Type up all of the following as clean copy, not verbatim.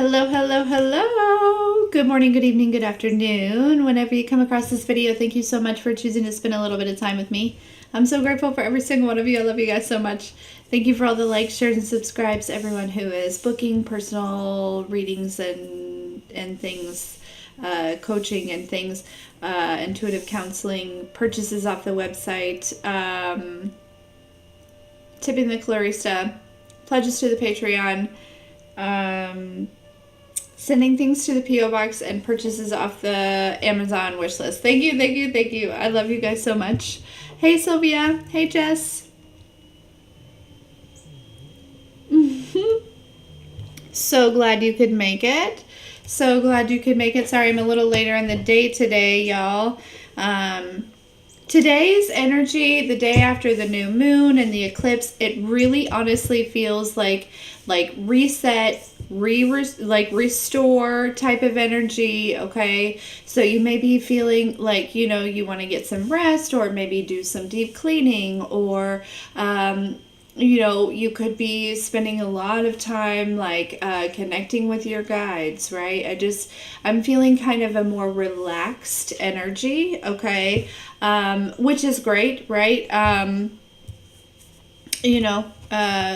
Hello, hello, hello. Good morning, good evening, good afternoon. Whenever you come across this video, thank you so much for choosing to spend a little bit of time with me. I'm so grateful for every single one of you. I love you guys so much. Thank you for all the likes, shares, and subscribes. Everyone who is booking personal readings and things, coaching and things, intuitive counseling, purchases off the website, tipping the Clarista, pledges to the Patreon, sending things to the P.O. Box, and purchases off the Amazon wish list. Thank you, thank you, thank you. I love you guys so much. Hey, Sylvia. Hey, Jess. So glad you could make it. So glad you could make it. Sorry, I'm a little later in the day today, y'all. Today's energy, the day after the new moon and the eclipse, it really honestly feels like reset, restore type of energy, okay? So you may be feeling like, you know, you want to get some rest, or maybe do some deep cleaning, or you know, you could be spending a lot of time connecting with your guides, right? I'm feeling kind of a more relaxed energy, okay? Which is great, right?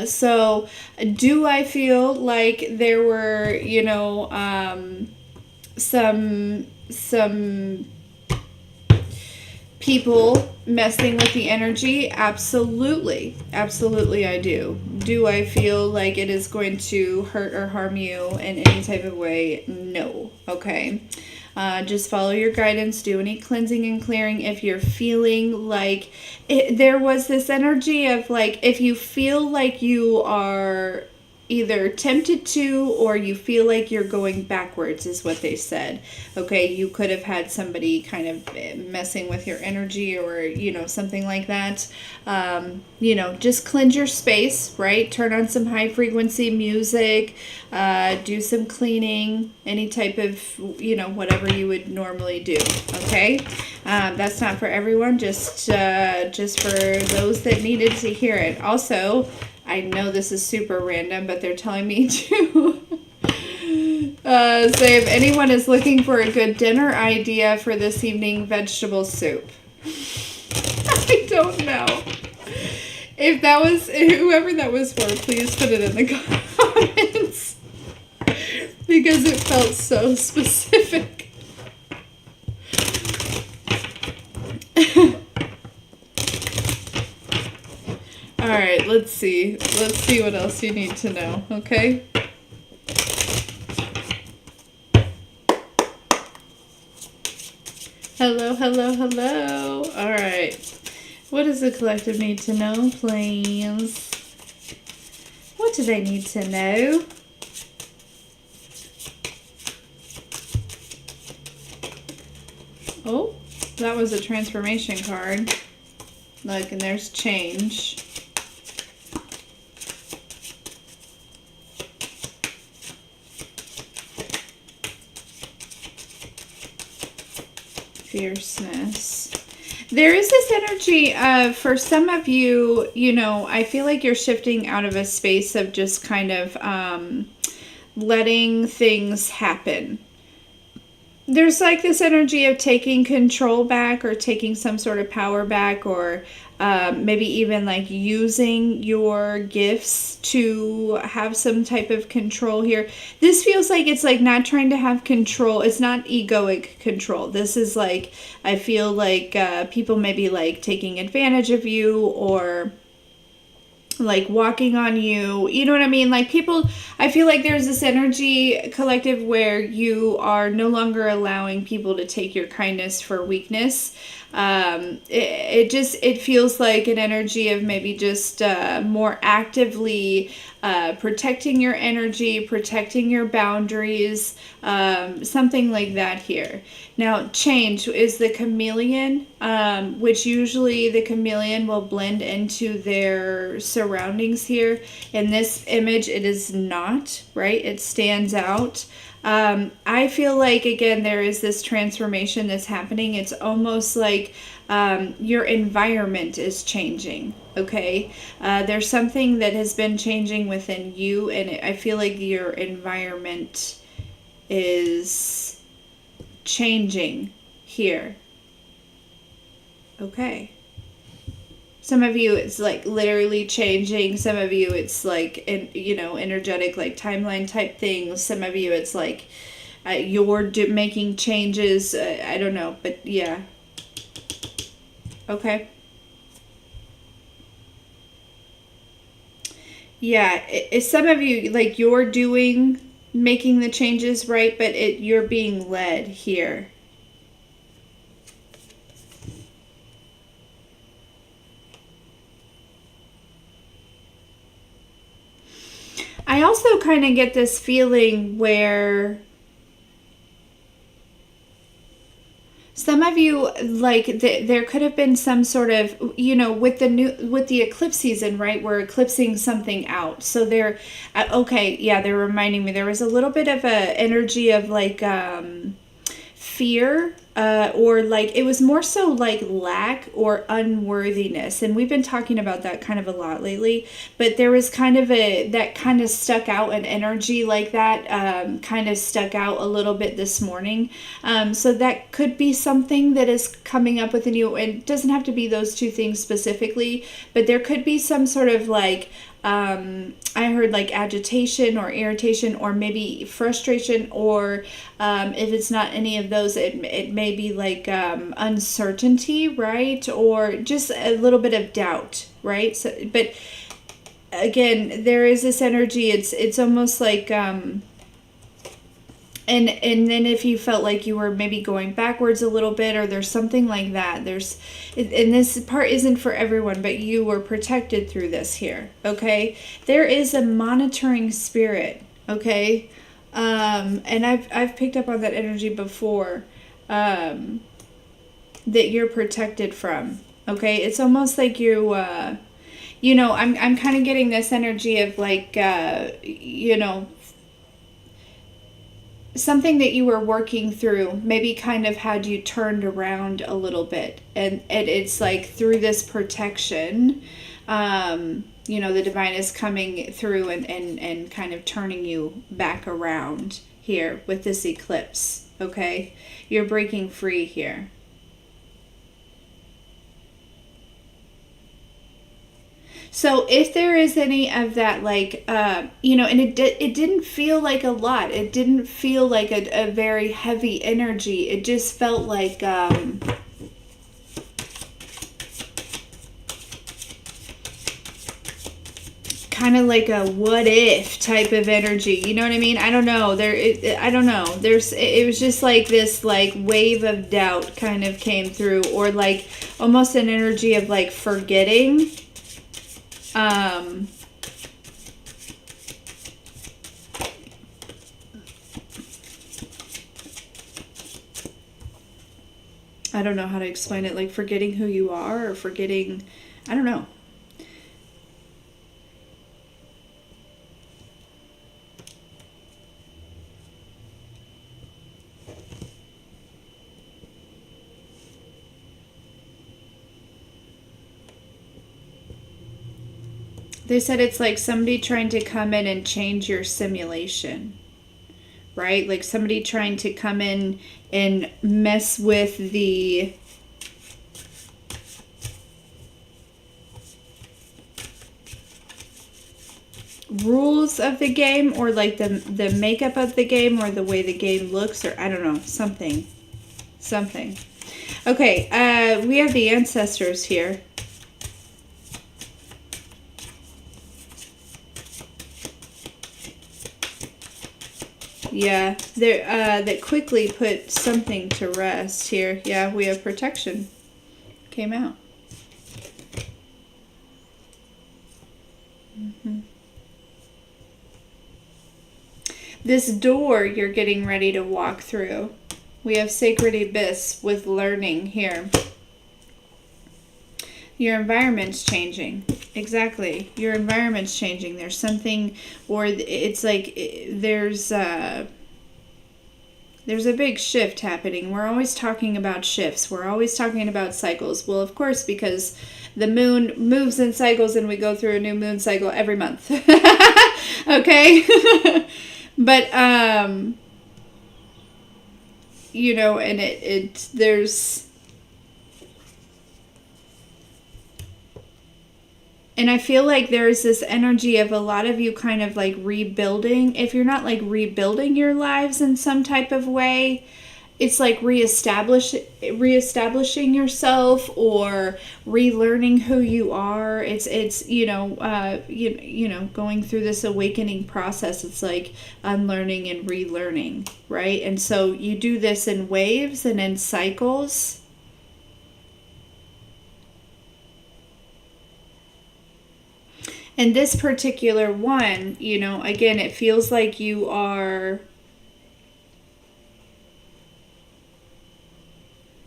So do I feel like there were, you know, some people messing with the energy? Absolutely. Absolutely I do. Do I feel like it is going to hurt or harm you in any type of way? No. Okay. Just follow your guidance. Do any cleansing and clearing if you're feeling like there was this energy of like, if you feel like you are either tempted to, or you feel like you're going backwards, is what they said. Okay, you could have had somebody kind of messing with your energy, or, you know, something like that. You know, just cleanse your space, right? Turn on some high frequency music, do some cleaning, any type of, you know, whatever you would normally do. Okay, that's not for everyone, just for those that needed to hear it. Also, I know this is super random, but they're telling me to say if anyone is looking for a good dinner idea for this evening, vegetable soup. I don't know. If that was, whoever that was for, please put it in the comments. Because it felt so specific. Alright, let's see. Let's see what else you need to know, okay? Hello, hello, hello. Alright. What does the collective need to know, please? What do they need to know? Oh, that was a transformation card. Look, and there's change. Fierceness. There is this energy of, for some of you, you know, I feel like you're shifting out of a space of just kind of letting things happen. There's like this energy of taking control back, or taking some sort of power back, or maybe even like using your gifts to have some type of control here. This feels like it's like not trying to have control. It's not egoic control. This is like, I feel like people may be like taking advantage of you, or like walking on you, you know what I mean? Like people, I feel like there's this energy collective where you are no longer allowing people to take your kindness for weakness. It feels like an energy of maybe just more actively protecting your energy, protecting your boundaries, something like that here. Now, change is the chameleon, which usually the chameleon will blend into their surroundings here. In this image, it is not, right? It stands out. I feel like, again, there is this transformation that's happening. It's almost like your environment is changing, okay? There's something that has been changing within you, and I feel like your environment is changing here. Okay. Some of you, it's like literally changing. Some of you, it's like, energetic, like timeline type things. Some of you, it's like you're making changes. I don't know, but yeah. Okay. Yeah, it's some of you, like you're making the changes, right? But you're being led here. I also kind of get this feeling where some of you, like, there could have been some sort of, with the eclipse season, right? We're eclipsing something out. So they're, okay, yeah, they're reminding me there was a little bit of a energy of like, fear, or like it was more so like lack or unworthiness, and we've been talking about that kind of a lot lately. But there was kind of that kind of stuck out, an energy like that kind of stuck out a little bit this morning. So that could be something that is coming up within you. It doesn't have to be those two things specifically, but there could be some sort of like I heard like agitation or irritation or maybe frustration, or if it's not any of those, it may be like uncertainty, right? Or just a little bit of doubt, right? So, but again, there is this energy. It's almost like and then if you felt like you were maybe going backwards a little bit, or there's something like that, and this part isn't for everyone, but you were protected through this here, okay? There is a monitoring spirit, okay? And I've picked up on that energy before, that you're protected from, okay? It's almost like I'm kind of getting this energy of like, something that you were working through maybe kind of had you turned around a little bit, and it's like through this protection, the divine is coming through and kind of turning you back around here with this eclipse, okay? You're breaking free here. So if there is any of that, like, and it didn't feel like a lot. It didn't feel like a very heavy energy. It just felt like, kind of like a what if type of energy. You know what I mean? I don't know. I don't know. It was just like this, like, wave of doubt kind of came through, or like almost an energy of like forgetting. I don't know how to explain it, like forgetting who you are, or forgetting, I don't know. They said it's like somebody trying to come in and change your simulation, right? Like somebody trying to come in and mess with the rules of the game, or like the makeup of the game, or the way the game looks, or I don't know, something. Okay, we have the ancestors here. Yeah, that quickly put something to rest here. Yeah, we have protection. Came out. Mm-hmm. This door you're getting ready to walk through. We have sacred abyss with learning here. Your environment's changing. Exactly. Your environment's changing. There's something, or it's like there's There's a big shift happening. We're always talking about shifts. We're always talking about cycles. Well, of course, because the moon moves in cycles and we go through a new moon cycle every month. Okay? But, you know, and there's... And I feel like there's this energy of a lot of you kind of like rebuilding. If you're not like rebuilding your lives in some type of way, it's like reestablishing yourself or relearning who you are. It's you know, going through this awakening process. It's like unlearning and relearning, right? And so you do this in waves and in cycles. And this particular one, you know, again, it feels like you are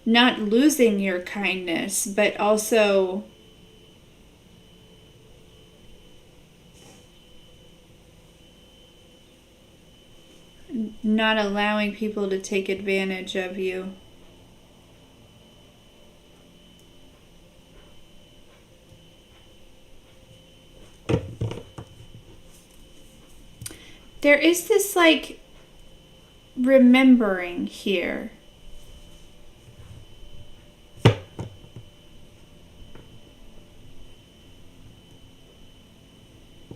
not losing your kindness, but also not allowing people to take advantage of you. There is this like remembering here.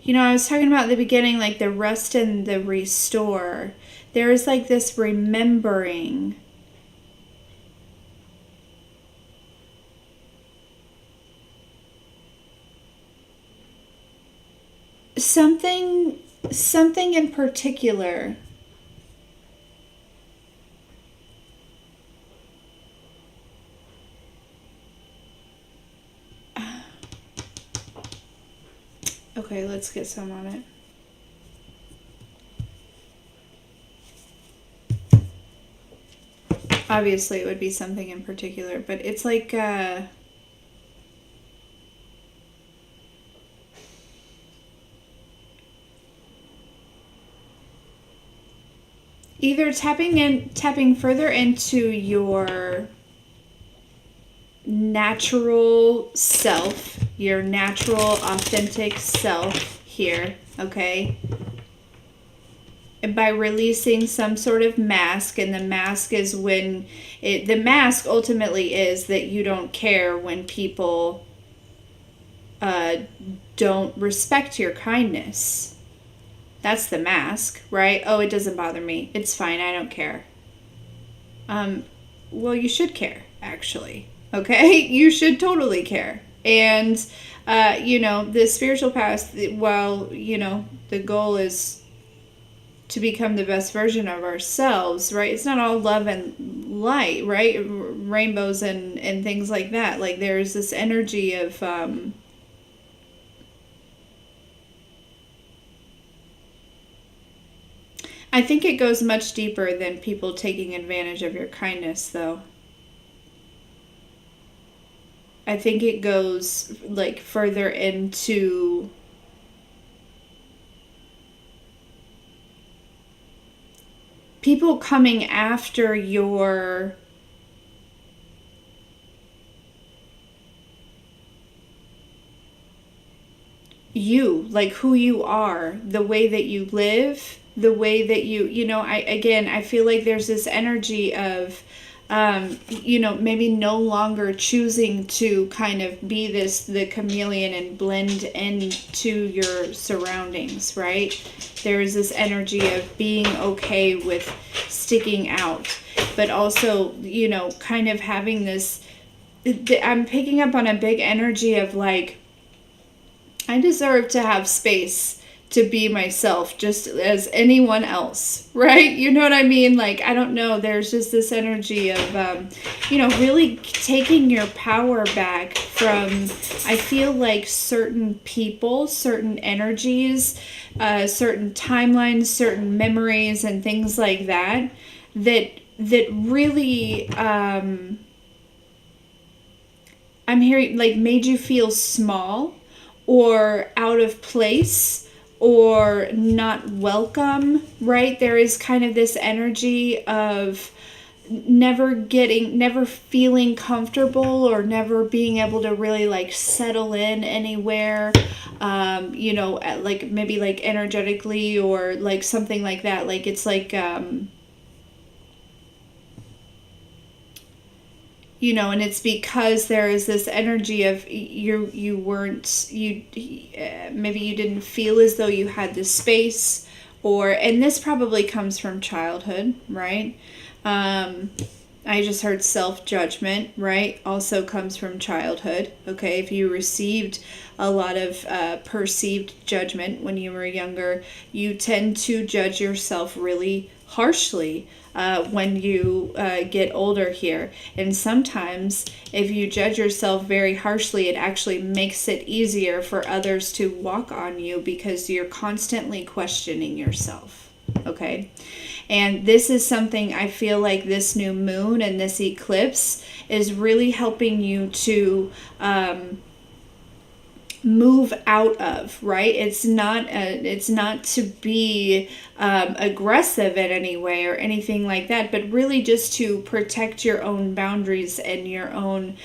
You know, I was talking about at the beginning, like the rest and the restore. There is like this remembering. Something in particular. Okay, let's get some on it. Obviously, it would be something in particular, but it's like either tapping further into your natural self, your natural authentic self here, okay? And by releasing some sort of mask, and the mask is when the mask ultimately is that you don't care when people don't respect your kindness. That's the mask, right? Oh, it doesn't bother me. It's fine. I don't care. Well, you should care, actually. Okay? You should totally care. And, you know, the spiritual path, well, you know, the goal is to become the best version of ourselves, right? It's not all love and light, right? Rainbows and things like that. Like, there's this energy of... I think it goes much deeper than people taking advantage of your kindness, though. I think it goes, like, further into... people coming after your... you, like who you are, the way that you live, the way that you know, I feel like there's this energy of, you know, maybe no longer choosing to kind of be the chameleon and blend into your surroundings, right? There is this energy of being okay with sticking out, but also, you know, kind of having this, I'm picking up on a big energy of like, I deserve to have space to be myself just as anyone else, right? You know what I mean? Like, I don't know. There's just this energy of, you know, really taking your power back from, I feel like certain people, certain energies, certain timelines, certain memories and things like that, that really, I'm hearing, like, made you feel small or out of place, or not welcome, right? There is kind of this energy of never feeling comfortable, or never being able to really like settle in anywhere, you know, like maybe like energetically or like something like that. Like it's like, you know, and it's because there is this energy of you weren't, maybe you didn't feel as though you had the space, or, and this probably comes from childhood, right? I just heard self-judgment, right? Also comes from childhood. Okay, if you received a lot of perceived judgment when you were younger, you tend to judge yourself really harshly when you get older here. And sometimes if you judge yourself very harshly, it actually makes it easier for others to walk on you, because you're constantly questioning yourself. Okay, and this is something I feel like this new moon and this eclipse is really helping you to move out of, right? It's not to be aggressive in any way or anything like that, but really just to protect your own boundaries and your own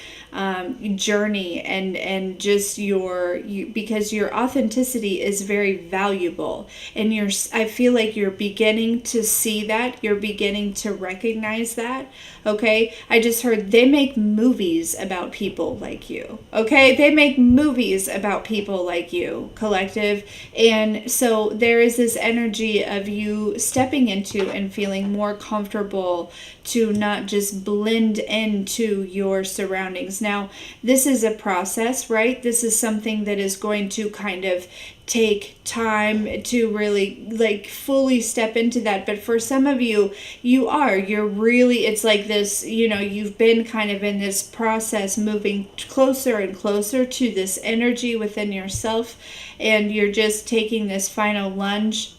journey, and just because your authenticity is very valuable, and I feel like you're beginning to see that, you're beginning to recognize that. Okay, I just heard they make movies about people like you. Okay, they make movies about people like you, collective. And so there is this energy of you stepping into and feeling more comfortable to not just blend into your surroundings. Now, this is a process, right? This is something that is going to kind of take time to really like fully step into that. But for some of you, you're really, it's like this, you know, you've been kind of in this process, moving closer and closer to this energy within yourself, and you're just taking this final lunge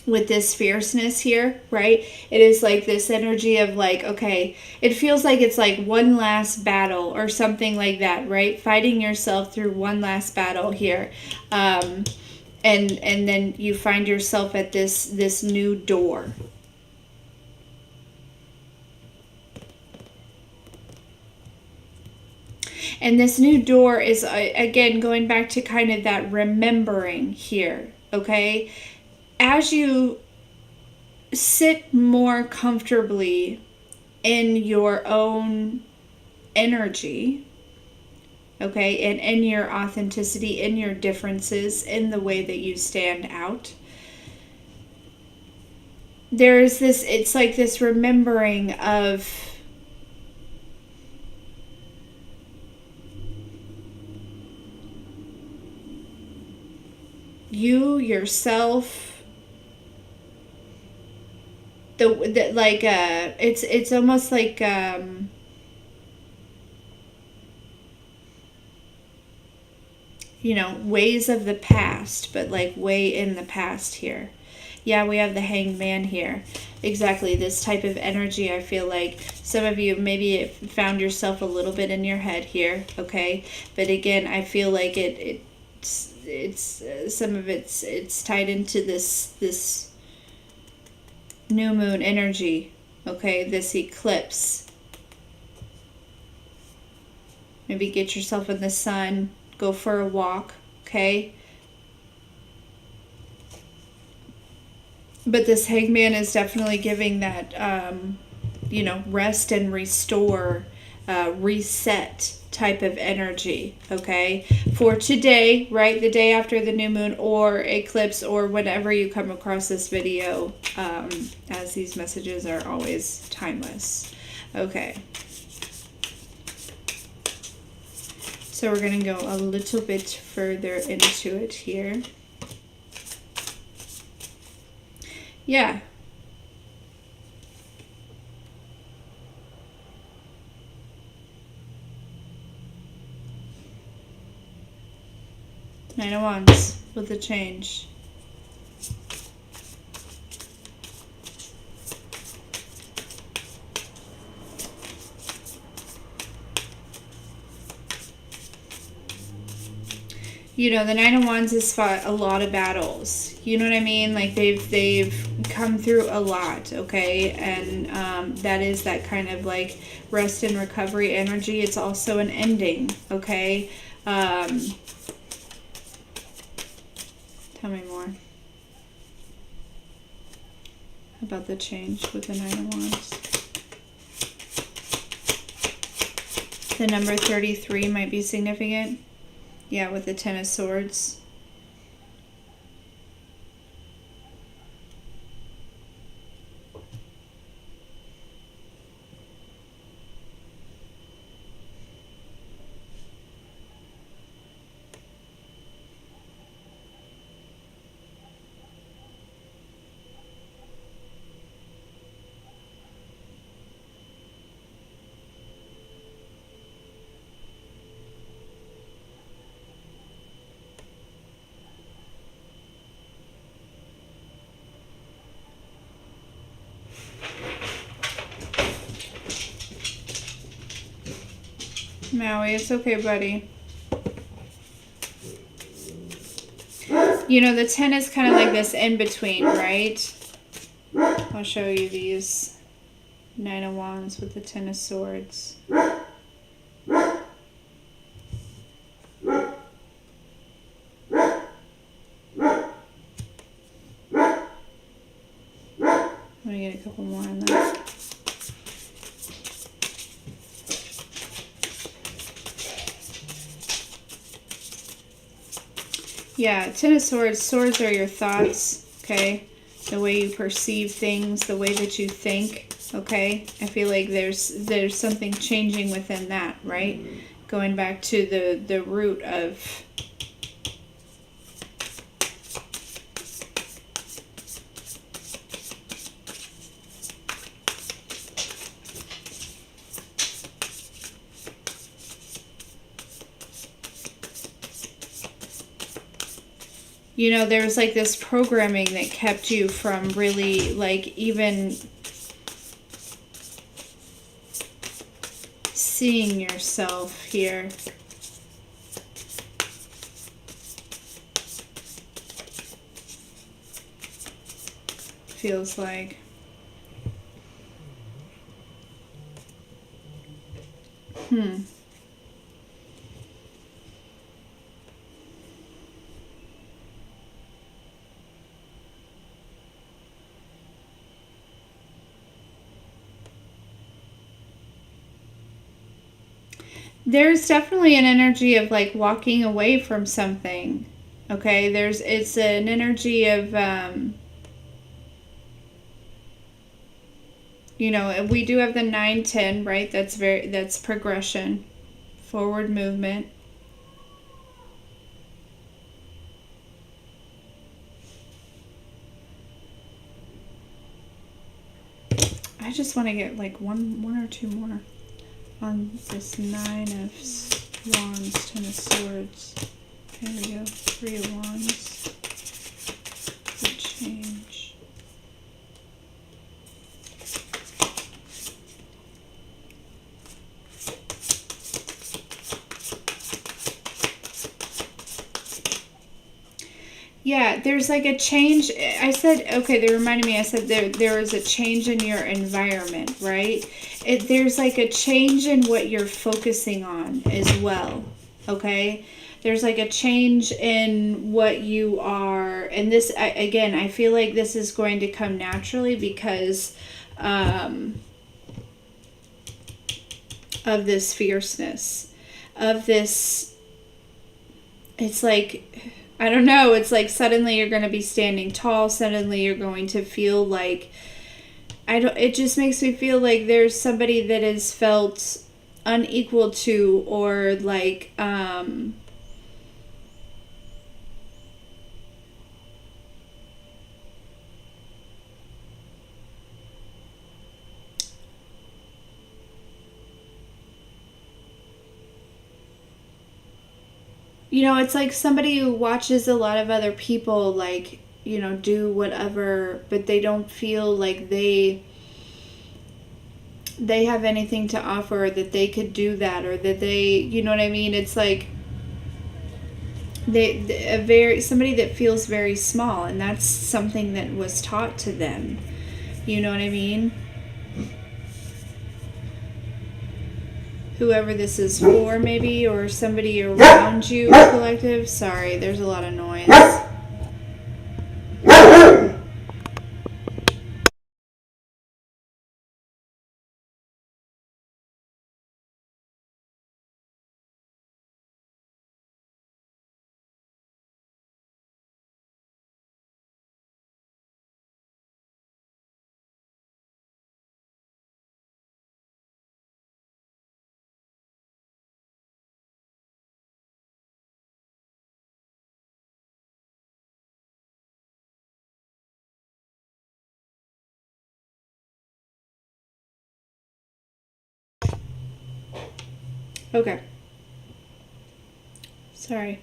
with this fierceness here, right? It is like this energy of like, okay, it feels like it's like one last battle or something like that, right? Fighting yourself through one last battle here. And then you find yourself at this new door. And this new door is, again, going back to kind of that remembering here, okay? As you sit more comfortably in your own energy, okay, and in your authenticity, in your differences, in the way that you stand out, there is this, it's like this remembering of you, yourself, it's almost like you know, ways of the past, but like way in the past here. Yeah, we have the Hanged Man here. Exactly, this type of energy. I feel like some of you maybe found yourself a little bit in your head here, okay? But again, I feel like it's some of it's tied into this new moon energy, okay? This eclipse. Maybe get yourself in the sun, go for a walk, okay? But this Hangman is definitely giving that, you know, rest and restore, reset type of energy, okay? For today, right, the day after the new moon or eclipse, or whenever you come across this video, as these messages are always timeless. Okay. So we're going to go a little bit further into it here. Yeah. Nine of Wands with the change. you know, the Nine of Wands has fought a lot of battles. You know what I mean? Like they've come through a lot, okay? And that is that kind of like rest and recovery energy. It's also an ending, okay? Tell me more about the change with the Nine of Wands. The number 33 might be significant. Yeah, with the Ten of Swords. Maui, it's okay, buddy. You know, the 10 is kind of like this in-between, right? I'll show you these Nine of Wands with the Ten of Swords. Let me get a couple more on that. Yeah, Ten of Swords. Swords are your thoughts, okay? The way you perceive things, the way that you think, okay? I feel like there's something changing within that, right? Going back to the root of... You know, there was like this programming that kept you from really like even seeing yourself here. Feels like. There's definitely an energy of like walking away from something. Okay, it's an energy of you know, we do have the 9-10, right? That's progression, forward movement. I just want to get like one or two more on this Nine of Wands, Ten of Swords. There we go. Three of Wands. The change. Yeah, there's like a change. I said, okay, they reminded me, I said there was a change in your environment, right? There's like a change in what you're focusing on as well, okay? There's like a change in what you are, and this, again, I feel like this is going to come naturally because of this fierceness, of this, it's like... I don't know, it's like suddenly you're going to be standing tall, suddenly you're going to feel like, it just makes me feel like there's somebody that is felt unequal to, or like, you know, it's like somebody who watches a lot of other people, like, you know, do whatever, but they don't feel like they have anything to offer, or that they could do that, or that they, you know what I mean? It's like somebody that feels very small, and that's something that was taught to them. You know what I mean? Whoever this is for, maybe, or somebody around you, collective. Sorry, there's a lot of noise. Okay. Sorry.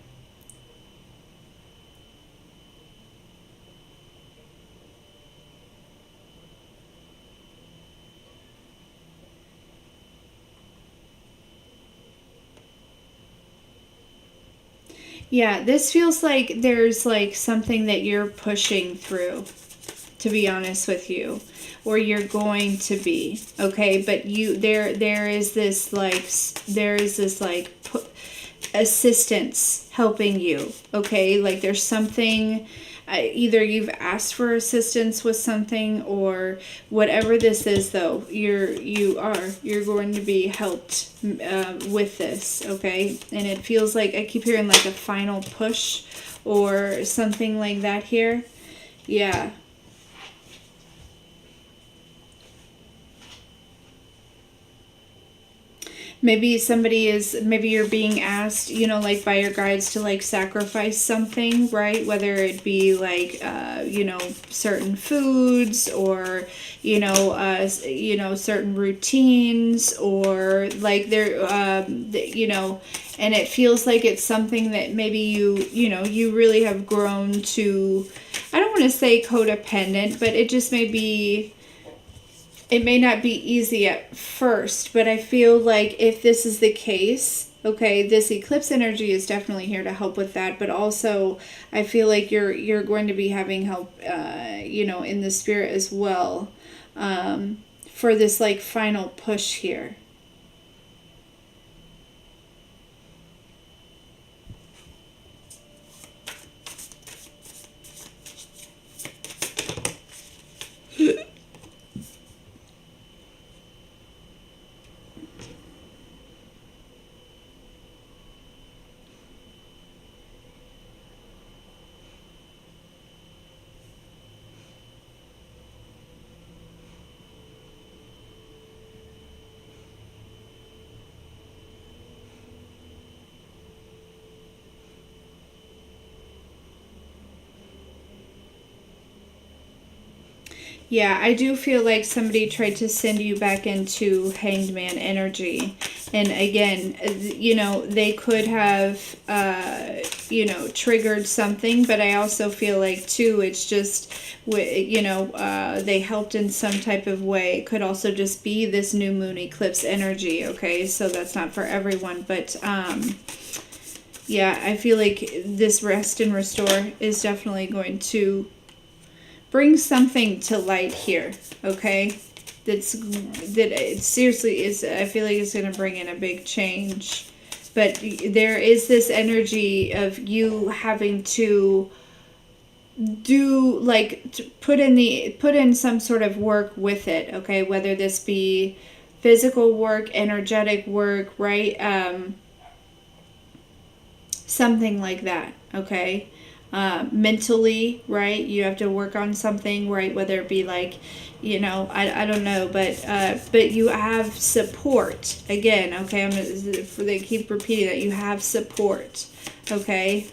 Yeah, this feels like there's like something that you're pushing through, to be honest with you, or you're going to be, okay? But there is this like assistance helping you, okay? Like there's something, either you've asked for assistance with something, or whatever this is, though, you're going to be helped with this, okay? And it feels like, I keep hearing like a final push or something like that here. Yeah. Maybe you're being asked, you know, like by your guides to like sacrifice something, right? Whether it be like, you know, certain foods, or, certain routines, or like you know, and it feels like it's something that maybe you really have grown to, I don't want to say codependent, but it just may be, it may not be easy at first, but I feel like if this is the case, okay, this eclipse energy is definitely here to help with that. But also, I feel like you're going to be having help, in the spirit as well, for this like final push here. Yeah, I do feel like somebody tried to send you back into Hanged Man energy. And again, they could have, triggered something. But I also feel like, too, it's just, they helped in some type of way. It could also just be this new moon eclipse energy, okay? So that's not for everyone. But, yeah, I feel like this rest and restore is definitely going to bring something to light here, okay? That it seriously is, I feel like it's going to bring in a big change. But there is this energy of you having to do, like, to put in some sort of work with it, okay? Whether this be physical work, energetic work, right? Something like that, okay? Mentally, right? You have to work on something, right? Whether it be like, I don't know, but you have support again, okay? They keep repeating that you have support, okay?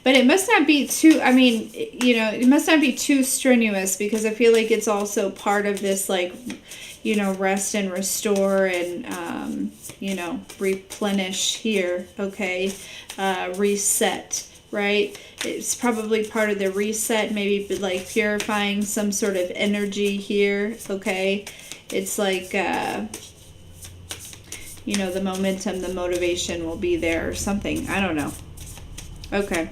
But it must not be too, it must not be too strenuous, because I feel like it's also part of this, like, rest and restore and, replenish here, okay? Reset, right? It's probably part of the reset, maybe like purifying some sort of energy here, okay? It's like, you know, the momentum, the motivation will be there or something. I don't know. Okay.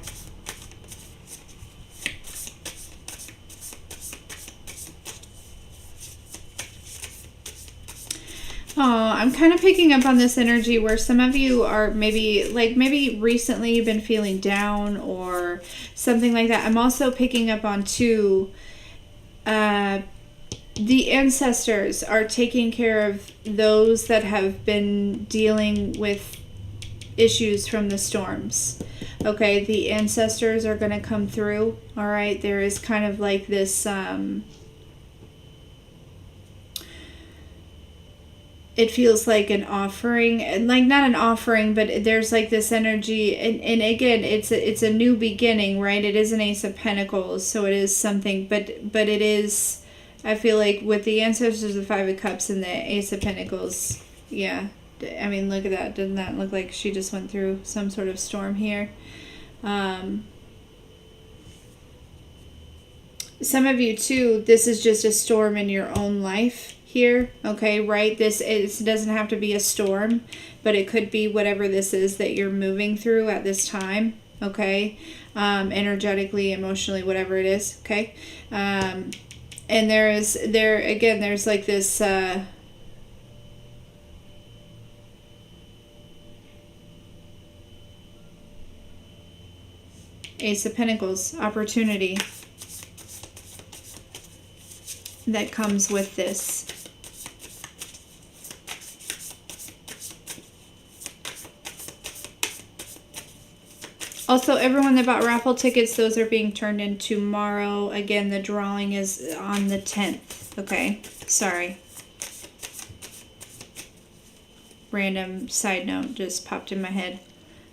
Oh, I'm kind of picking up on this energy where some of you are maybe recently you've been feeling down or something like that. I'm also picking up on too, the ancestors are taking care of those that have been dealing with issues from the storms. Okay, the ancestors are going to come through. All right, there is kind of like this it feels like an offering, and like not an offering, but there's like this energy, and again, it's a new beginning, right? It is an Ace of Pentacles, so it is something, but it is, I feel like with the ancestors, the Five of Cups and the Ace of Pentacles, yeah, I mean, look at that. Doesn't that look like she just went through some sort of storm here? Some of you too, this is just a storm in your own life here, okay, right? It doesn't have to be a storm, but it could be whatever this is that you're moving through at this time, okay? Energetically, emotionally, whatever it is, okay? And there's like this Ace of Pentacles, opportunity that comes with this. Also, everyone that bought raffle tickets, those are being turned in tomorrow. Again, the drawing is on the 10th. Okay, sorry. Random side note just popped in my head.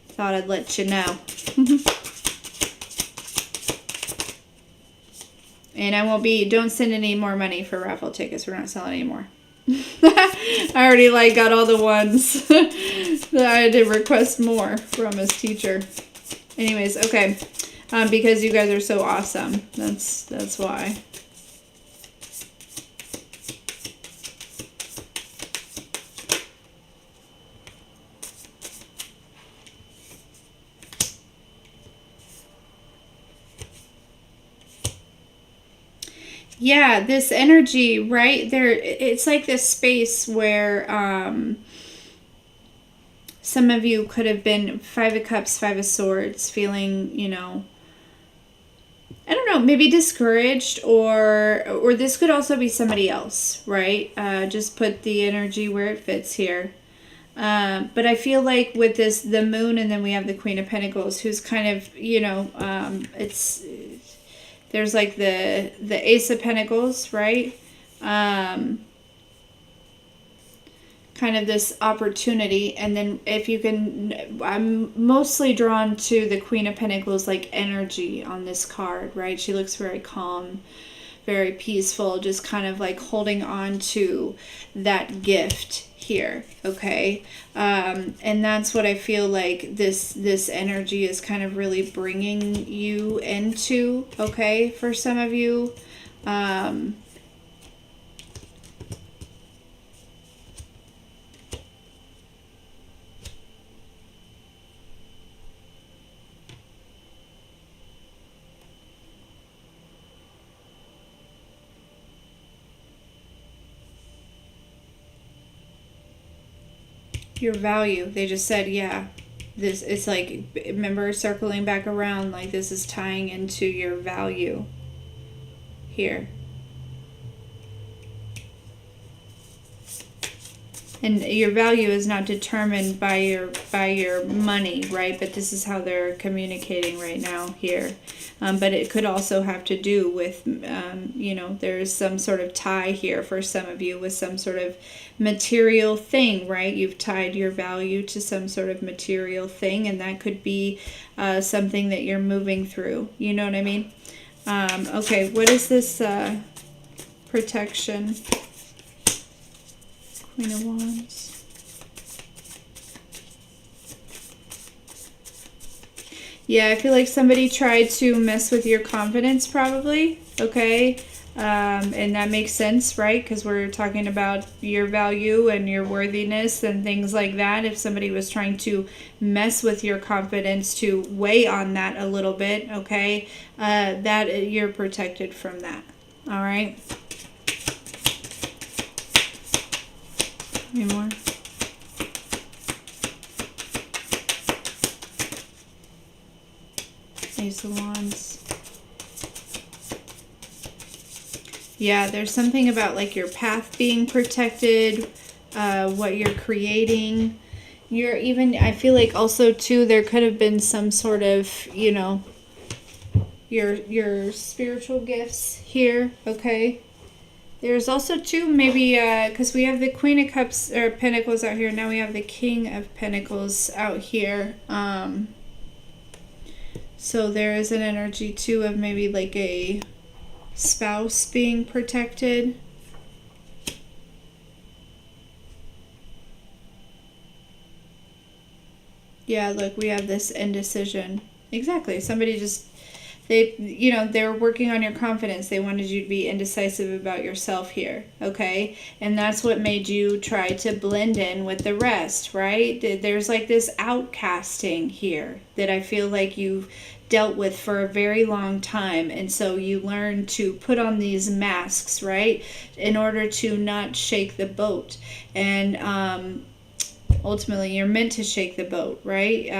Thought I'd let you know. And I won't be, don't send any more money for raffle tickets. We're not selling anymore. I already got all the ones that I had to request more from his teacher. Anyways, okay. Because you guys are so awesome. That's why. Yeah, this energy, right there, it's like this space where some of you could have been Five of Cups, Five of Swords, feeling, you know, I don't know, maybe discouraged, or this could also be somebody else, right? Just put the energy where it fits here. But I feel like with this, the moon, and then we have the Queen of Pentacles, who's kind of, you know, there's like the Ace of Pentacles, right? Kind of this opportunity, and then if you can, I'm mostly drawn to the Queen of Pentacles, like energy on this card, right? She looks very calm, very peaceful, just kind of like holding on to that gift here, okay? And that's what I feel like this energy is kind of really bringing you into, okay, for some of you. Your value, they just said, yeah, this, it's like, remember, circling back around, like this is tying into your value here. And your value is not determined by your money, right? But this is how they're communicating right now here. But it could also have to do with, you know, there's some sort of tie here for some of you with some sort of material thing, right? You've tied your value to some sort of material thing, and that could be something that you're moving through. You know what I mean? Okay, what is this protection? Queen of Wands. Yeah, I feel like somebody tried to mess with your confidence, probably. Okay. And that makes sense, right? Because we're talking about your value and your worthiness and things like that. If somebody was trying to mess with your confidence, to weigh on that a little bit, okay, that you're protected from that. All right. Any more? Ace of Wands. Yeah, there's something about like your path being protected, what you're creating. You're even, I feel like also too, there could have been some sort of, you know, your spiritual gifts here, okay? There's also too, maybe, because we have the Queen of Cups, or Pentacles out here. Now we have the King of Pentacles out here. So there is an energy too of maybe like a spouse being protected. Yeah, look, we have this indecision. Exactly. Somebody just, they're working on your confidence. They wanted you to be indecisive about yourself here, okay? And that's what made you try to blend in with the rest, right? There's like this outcasting here that I feel like you've dealt with for a very long time. And so you learn to put on these masks, right? In order to not shake the boat. And ultimately, you're meant to shake the boat, right?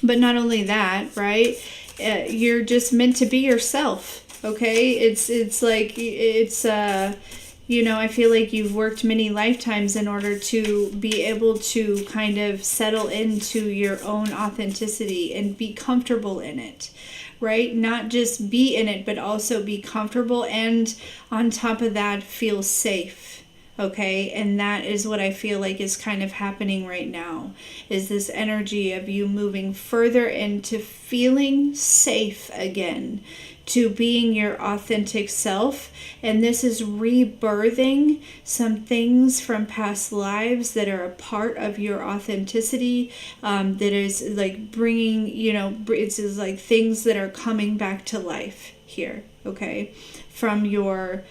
But not only that, right? You're just meant to be yourself, okay? It's like, I feel like you've worked many lifetimes in order to be able to kind of settle into your own authenticity and be comfortable in it, right? Not just be in it, but also be comfortable, and on top of that, feel safe. Okay, and that is what I feel like is kind of happening right now, is this energy of you moving further into feeling safe again, to being your authentic self. And this is rebirthing some things from past lives that are a part of your authenticity, that is like bringing, it's like things that are coming back to life here, okay, from your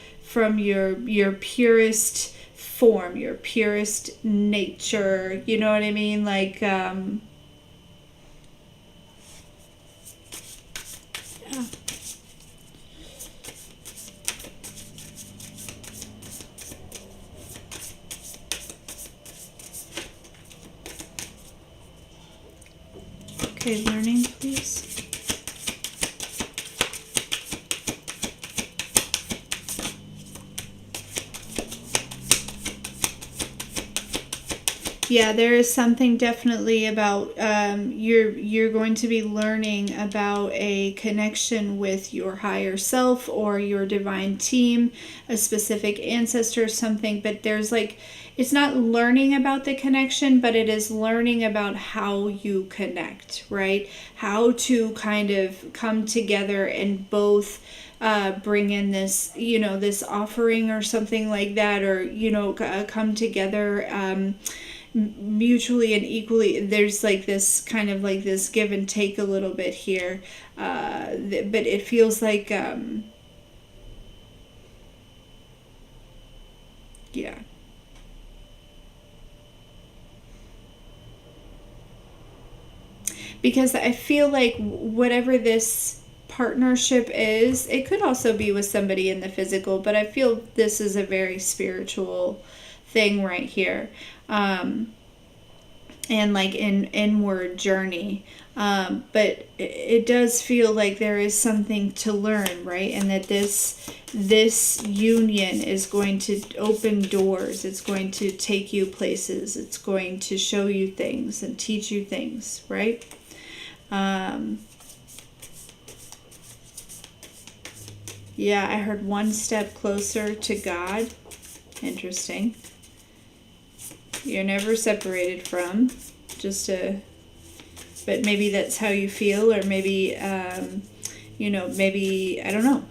purest form, your purest nature, you know what I mean? Like, yeah. Okay, learning, please. Yeah, there is something definitely about you're going to be learning about a connection with your higher self or your divine team, a specific ancestor, something. But there's like, it's not learning about the connection, but it is learning about how you connect, right? How to kind of come together and both bring in this, this offering or something like that, or, come together mutually and equally. There's like this kind of like this give and take a little bit here, but it feels like yeah, because I feel like whatever this partnership is, it could also be with somebody in the physical, but I feel this is a very spiritual thing right here, and like an inward journey, but it does feel like there is something to learn, right? And that this union is going to open doors, it's going to take you places, it's going to show you things and teach you things, right? Yeah, I heard one step closer to God. Interesting. You're never separated from, but maybe that's how you feel, or maybe, maybe, I don't know.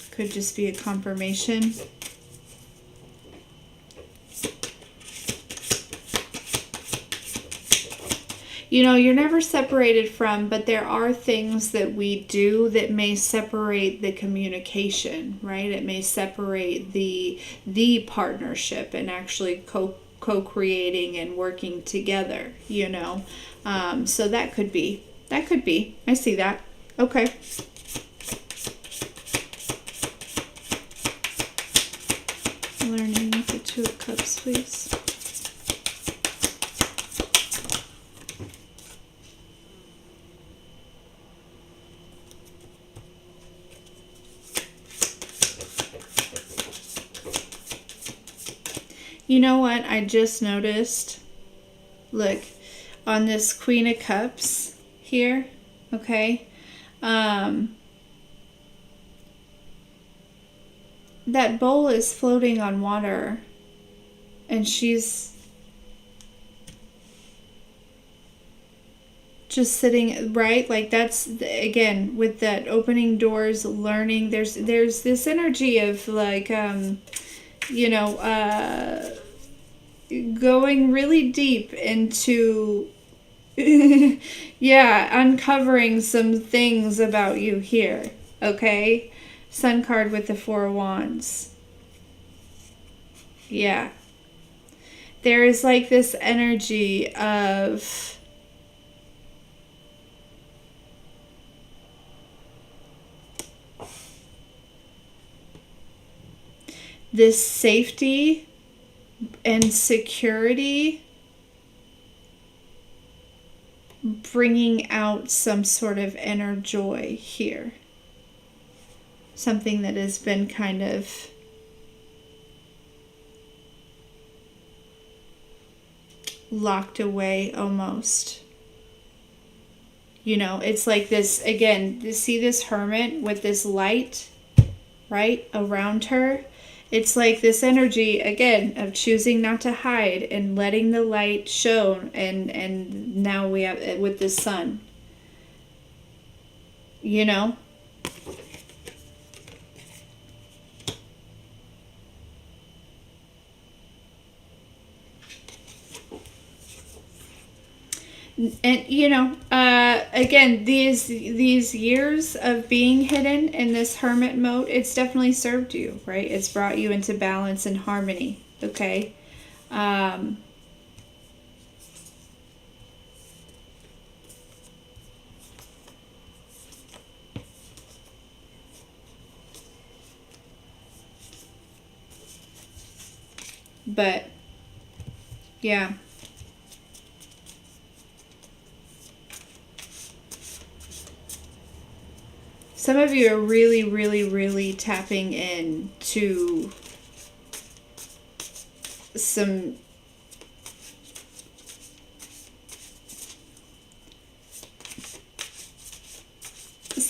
Could just be a confirmation. you know, you're never separated from, but there are things that we do that may separate the communication, right? It may separate the partnership and actually co-creating and working together, you know. So that could be. I see that. Okay. Learning with the Two of Cups, please. You know what I just noticed? Look, on this Queen of Cups here, okay? That bowl is floating on water, and she's just sitting, right? Like that's, again, with that opening doors, learning, there's this energy of like, you know, going really deep into, yeah, uncovering some things about you here, okay? Sun card with the Four of Wands. Yeah. There is like this energy of this safety and security bringing out some sort of inner joy here. Something that has been kind of locked away almost. You know, it's like this, again, you see this hermit with this light, right, around her? It's like this energy, again, of choosing not to hide and letting the light show. And now we have it with the sun. You know? And you know, again, these years of being hidden in this hermit mode, it's definitely served you, right? It's brought you into balance and harmony, okay? But yeah. Some of you are really, really, really tapping into some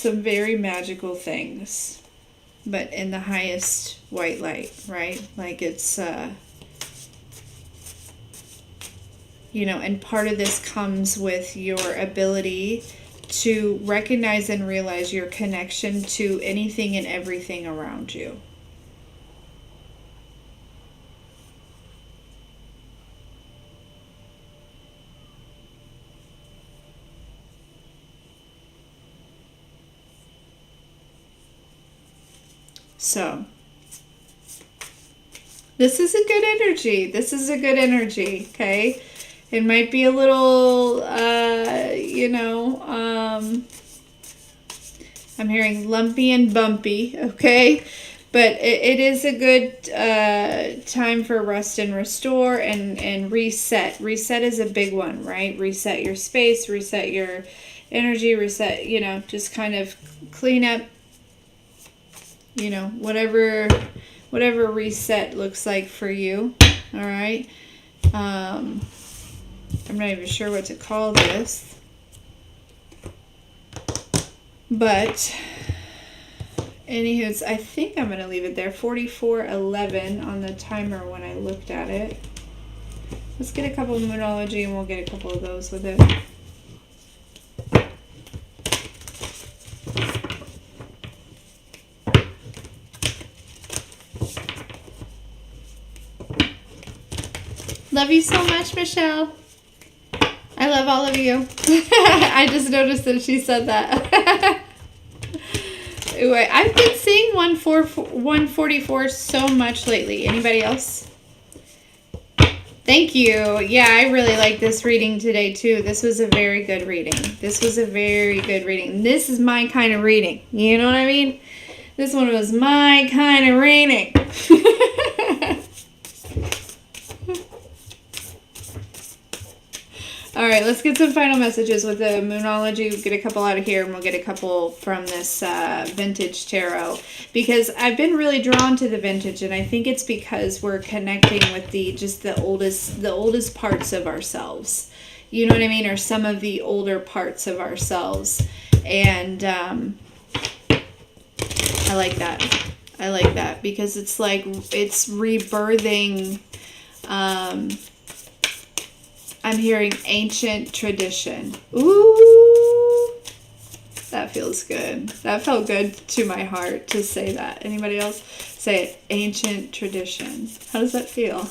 very magical things, but in the highest white light, right? Like it's, you know, and part of this comes with your ability to recognize and realize your connection to anything and everything around you. So, this is a good energy. This is a good energy, okay? It might be a little, you know, I'm hearing lumpy and bumpy, okay? But it is a good time for rest and restore and reset. Reset is a big one, right? Reset your space, reset your energy, reset, you know, just kind of clean up, you know, whatever reset looks like for you, all right? I'm not even sure what to call this. But, anywho, I think I'm going to leave it there. 44:11 on the timer when I looked at it. Let's get a couple of Moonology and we'll get a couple of those with it. Love you so much, Michelle. I love all of you. I just noticed that she said that. Anyway, I've been seeing 144 so much lately. Anybody else? Thank you. Yeah, I really like this reading today, too. This was a very good reading. This was a very good reading. This is my kind of reading. You know what I mean? This one was my kind of reading. All right, let's get some final messages with the Moonology. We'll get a couple out of here, and we'll get a couple from this vintage tarot. Because I've been really drawn to the vintage, and I think it's because we're connecting with the oldest parts of ourselves. You know what I mean? Or some of the older parts of ourselves. And I like that. I like that because it's like it's rebirthing. I'm hearing ancient tradition. Ooh, that feels good. That felt good to my heart to say that. Anybody else? Say it. Ancient tradition. How does that feel?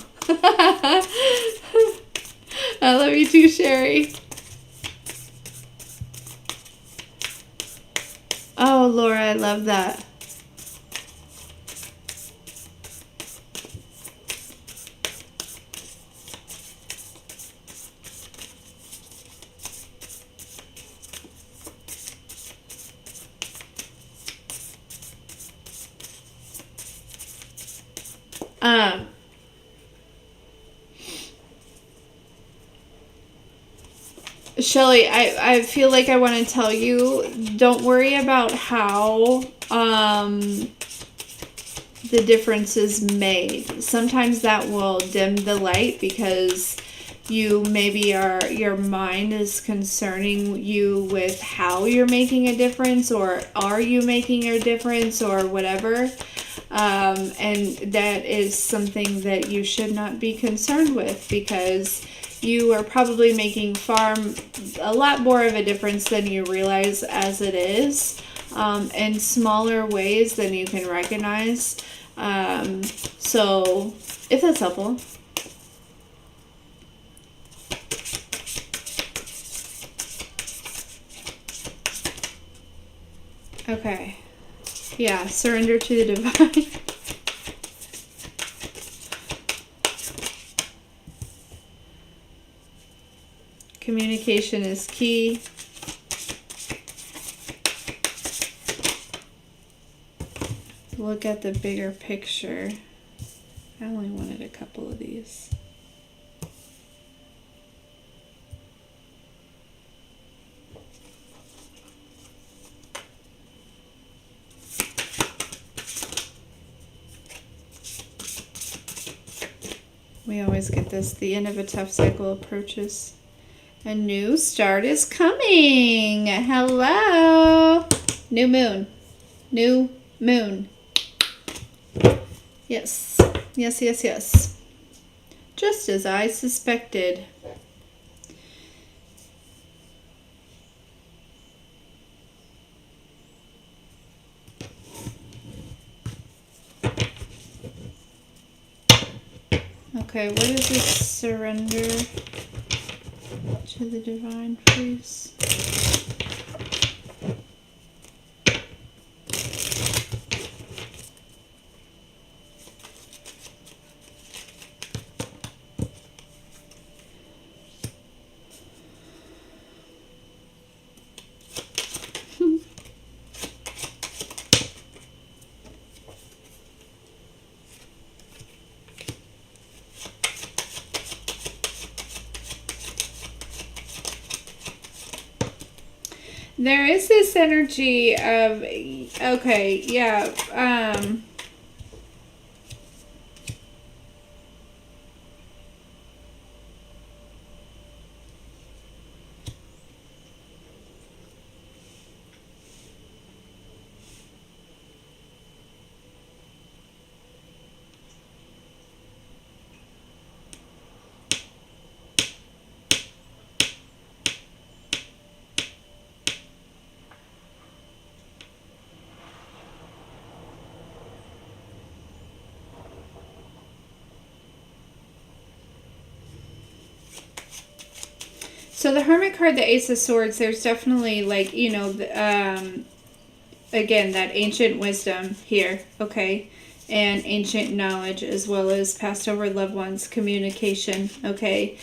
I love you too, Sherry. Oh, Laura, I love that. Shelly, I feel like I want to tell you, don't worry about how the difference is made. Sometimes that will dim the light because your mind is concerning you with how you're making a difference, or are you making a difference, or whatever. And that is something that you should not be concerned with, because you are probably making a lot more of a difference than you realize as it is, in smaller ways than you can recognize. So, if that's helpful. Okay. Yeah, surrender to the divine. Communication is key. Look at the bigger picture. I only wanted a couple of these. We always get this. The end of a tough cycle approaches. A new start is coming. Hello. New moon. New moon. Yes. Yes, yes, yes. Just as I suspected. Okay, what is this? Surrender to the divine, please. There is this energy of, okay, yeah, So the Hermit card, the Ace of Swords, there's definitely like, you know, again, that ancient wisdom here, okay? And ancient knowledge, as well as passed over loved ones, communication, okay?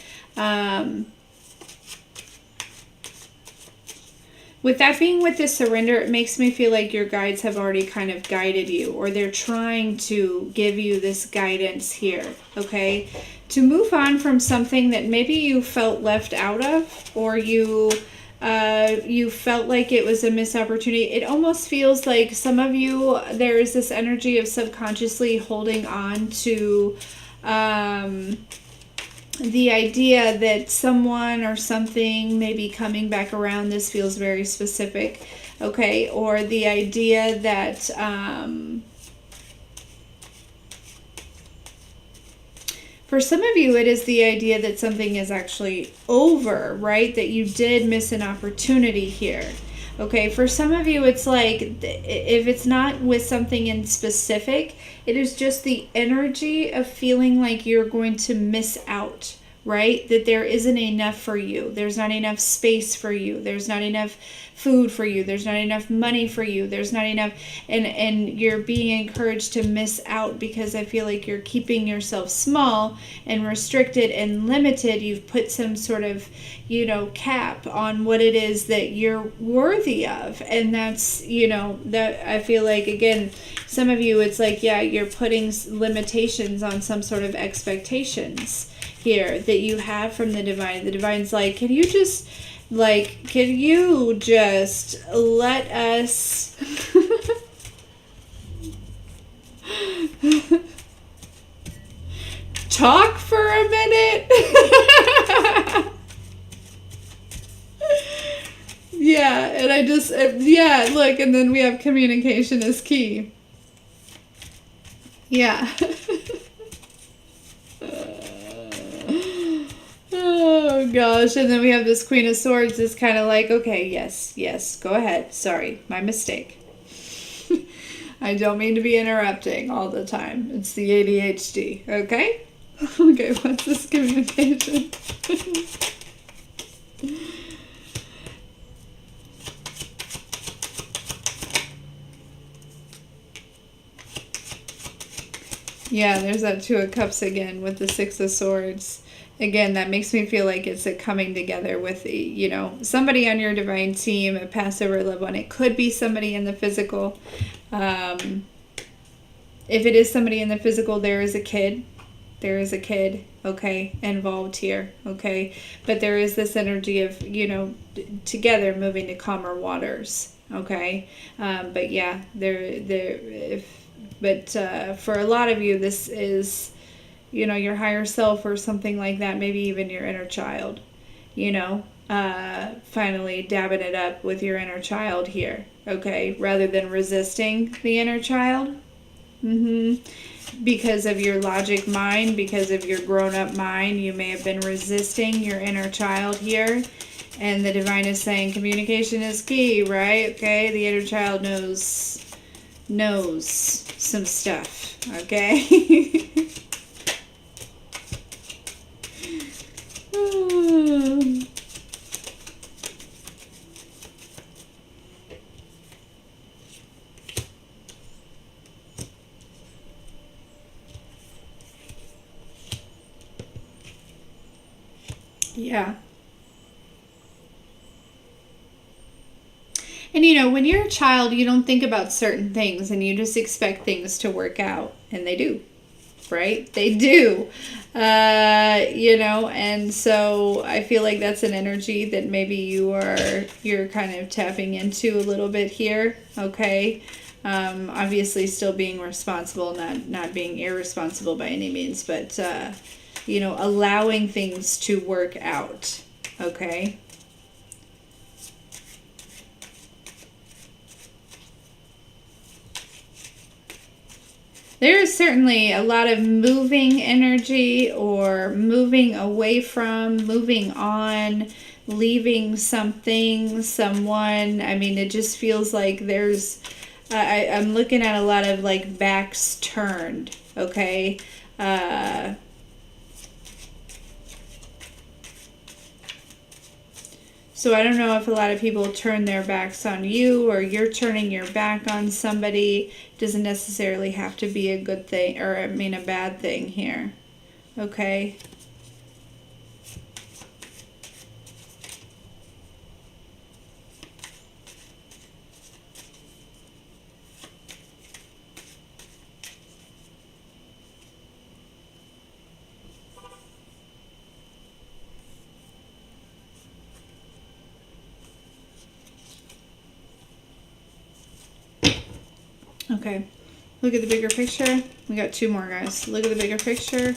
With that being with the surrender, it makes me feel like your guides have already kind of guided you, or they're trying to give you this guidance here, okay? To move on from something that maybe you felt left out of, or you felt like it was a missed opportunity. It almost feels like some of you, there is this energy of subconsciously holding on to the idea that someone or something may be coming back around. This feels very specific, okay? Or the idea that for some of you, it is the idea that something is actually over, right? That you did miss an opportunity here. Okay, for some of you, it's like, if it's not with something in specific, it is just the energy of feeling like you're going to miss out, right? That there isn't enough for you. There's not enough space for you. There's not enough food for you. There's not enough money for you. There's not enough, and you're being encouraged to miss out because I feel like you're keeping yourself small and restricted and limited. You've put some sort of, you know, cap on what it is that you're worthy of. And that's, you know, that I feel like, again, some of you, it's like, yeah, you're putting limitations on some sort of expectations here that you have from the divine. The divine's like, can you just let us talk for a minute? Yeah, and I just, yeah, look, and then we have communication is key. Yeah. Oh gosh, and then we have this Queen of Swords. It's kind of like, okay, yes, go ahead. Sorry, my mistake. I don't mean to be interrupting all the time. It's the ADHD, okay? Okay, what's this communication? Yeah, there's that Two of Cups again with the Six of Swords. Again, that makes me feel like it's a coming together with, you know, somebody on your divine team, a Passover loved one. It could be somebody in the physical. If it is somebody in the physical, there is a kid. There is a kid, okay, involved here, okay? But there is this energy of, you know, together moving to calmer waters, okay? But yeah, for a lot of you, this is, you know, your higher self or something like that, maybe even your inner child, you know, finally dabbing it up with your inner child here, okay, rather than resisting the inner child. Because of your logic mind, because of your grown-up mind, you may have been resisting your inner child here, and the divine is saying communication is key, right? Okay, the inner child knows some stuff, okay? Yeah. And you know, when you're a child, you don't think about certain things and you just expect things to work out, and they do, right? They do. You know, and so I feel like that's an energy that maybe you're kind of tapping into a little bit here, okay? Obviously still being responsible, not being irresponsible by any means, but you know, allowing things to work out, okay? There is certainly a lot of moving energy, or moving away from, moving on, leaving something, someone. I mean, it just feels like there's, I'm looking at a lot of like backs turned, okay? So I don't know if a lot of people turn their backs on you or you're turning your back on somebody. Doesn't necessarily have to be a good thing, or I mean a bad thing here. Okay? Okay, look at the bigger picture. We got two more, guys. Look at the bigger picture.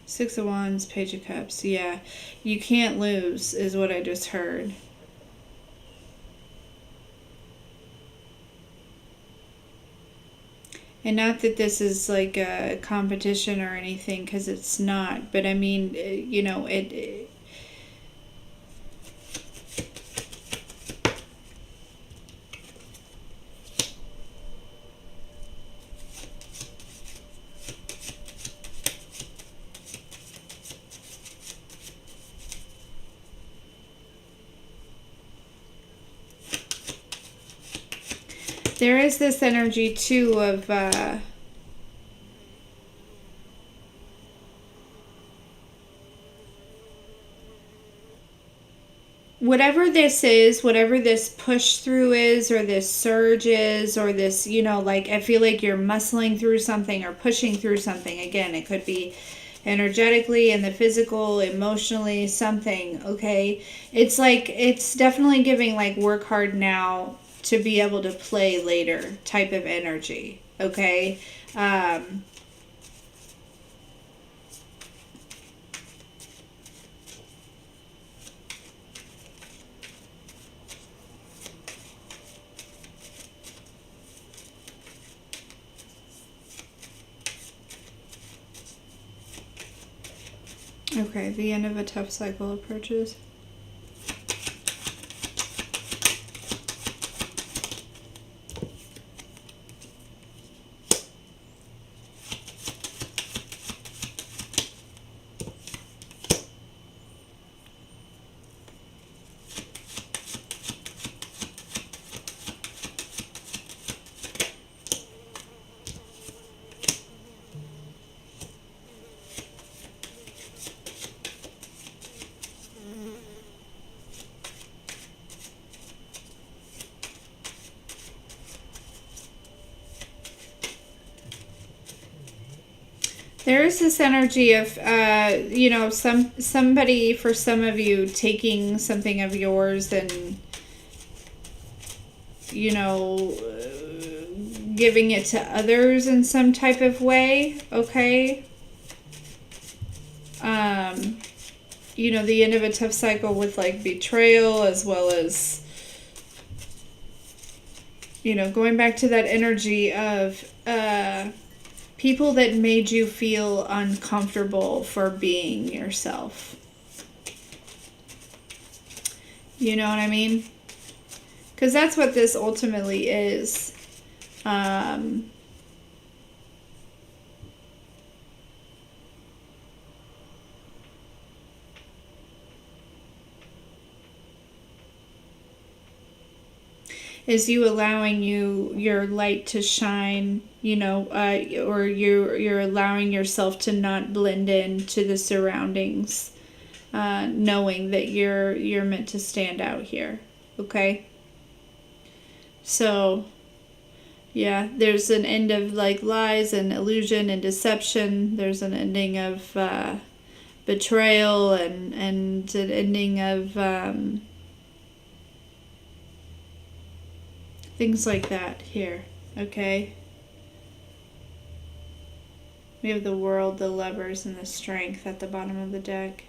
Six of Wands, Page of Cups. Yeah, you can't lose is what I just heard. And not that this is like a competition or anything, because it's not. But I mean, you know, there is this energy too of whatever this is, whatever this push through is, or this surge is, or this, you know, like I feel like you're muscling through something or pushing through something. Again, it could be energetically, in the physical, emotionally, something. Okay, it's like, it's definitely giving like work hard now to be able to play later type of energy. Okay. Okay, the end of a tough cycle approaches. There is this energy of, you know, somebody, for some of you, taking something of yours and, you know, giving it to others in some type of way, okay? You know, the end of a tough cycle with, like, betrayal, as well as, you know, going back to that energy of, people that made you feel uncomfortable for being yourself. You know what I mean? Because that's what this ultimately is. Is you allowing your light to shine, you know, or you're allowing yourself to not blend in to the surroundings, knowing that you're meant to stand out here. Okay? So, yeah, there's an end of like lies and illusion and deception. There's an ending of betrayal and an ending of things like that here. Okay? We have the World, the Lovers, and the Strength at the bottom of the deck.